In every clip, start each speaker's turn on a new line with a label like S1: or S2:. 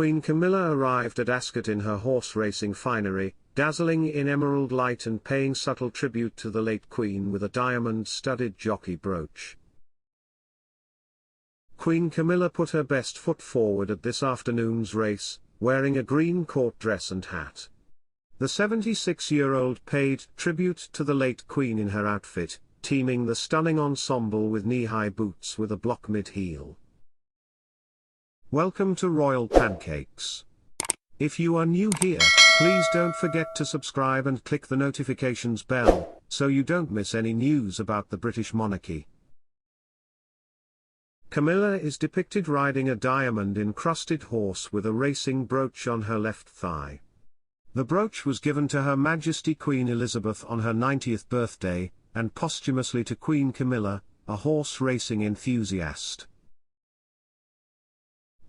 S1: Queen Camilla arrived at Ascot in her horse racing finery, dazzling in emerald light and paying subtle tribute to the late Queen with a diamond-studded jockey brooch. Queen Camilla put her best foot forward at this afternoon's race, wearing a green court dress and hat. The 76-year-old paid tribute to the late Queen in her outfit, teaming the stunning ensemble with knee-high boots with a block mid-heel. Welcome to Royal Pancakes. If you are new here, please don't forget to subscribe and click the notifications bell, so you don't miss any news about the British monarchy. Camilla is depicted riding a diamond-encrusted horse with a racing brooch on her left thigh. The brooch was given to Her Majesty Queen Elizabeth on her 90th birthday, and posthumously to Queen Camilla, a horse racing enthusiast.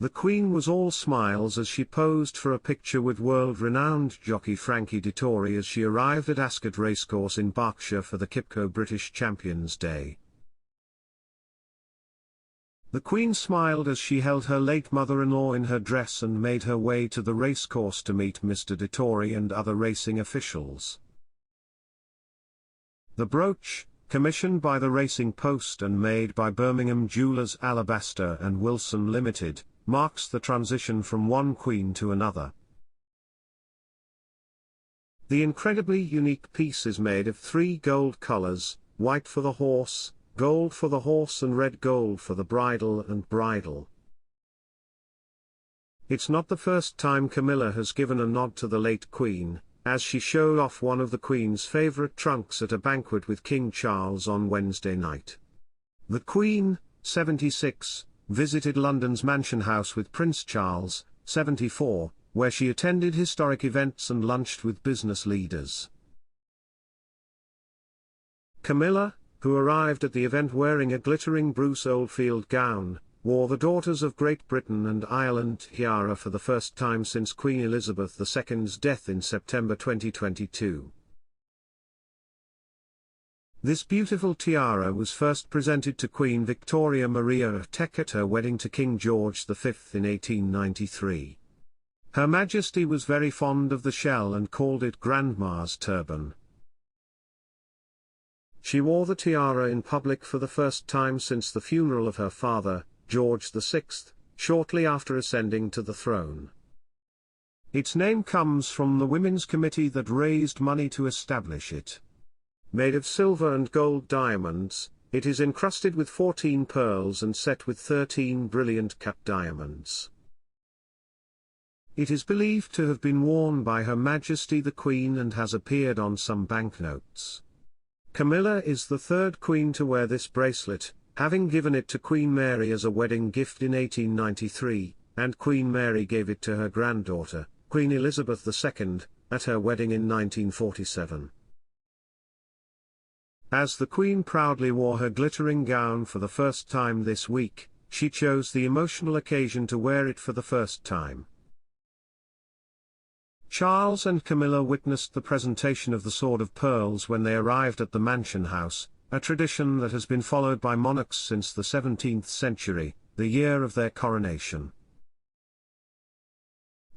S1: The Queen was all smiles as she posed for a picture with world-renowned jockey Frankie Dettori as she arrived at Ascot Racecourse in Berkshire for the QIPCO British Champions Day. The Queen smiled as she held her late mother-in-law in her dress and made her way to the racecourse to meet Mr. Dettori and other racing officials. The brooch, commissioned by the Racing Post and made by Birmingham jewellers Alabaster and Wilson Limited, marks the transition from one queen to another. The incredibly unique piece is made of 3 gold colours, white for the horse, gold for the horse and red gold for the bridle and bridle. It's not the first time Camilla has given a nod to the late Queen, as she showed off one of the Queen's favourite trunks at a banquet with King Charles on Wednesday night. The Queen, 76, visited London's Mansion House with Prince Charles, 74, where she attended historic events and lunched with business leaders. Camilla, who arrived at the event wearing a glittering Bruce Oldfield gown, wore the Daughters of Great Britain and Ireland tiara for the first time since Queen Elizabeth II's death in September 2022. This beautiful tiara was first presented to Queen Victoria Maria of Teck at her wedding to King George V in 1893. Her Majesty was very fond of the shell and called it Grandma's turban. She wore the tiara in public for the first time since the funeral of her father, George VI, shortly after ascending to the throne. Its name comes from the women's committee that raised money to establish it. Made of silver and gold diamonds, it is encrusted with 14 pearls and set with 13 brilliant cut diamonds. It is believed to have been worn by Her Majesty the Queen and has appeared on some banknotes. Camilla is the 3rd queen to wear this bracelet, having given it to Queen Mary as a wedding gift in 1893, and Queen Mary gave it to her granddaughter, Queen Elizabeth II, at her wedding in 1947. As the Queen proudly wore her glittering gown for the first time this week, she chose the emotional occasion to wear it for the first time. Charles and Camilla witnessed the presentation of the Sword of Pearls when they arrived at the Mansion House, a tradition that has been followed by monarchs since the 17th century, the year of their coronation.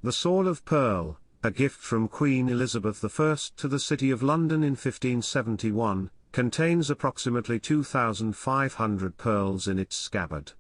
S1: The Sword of Pearl, a gift from Queen Elizabeth I to the City of London in 1571, contains approximately 2,500 pearls in its scabbard.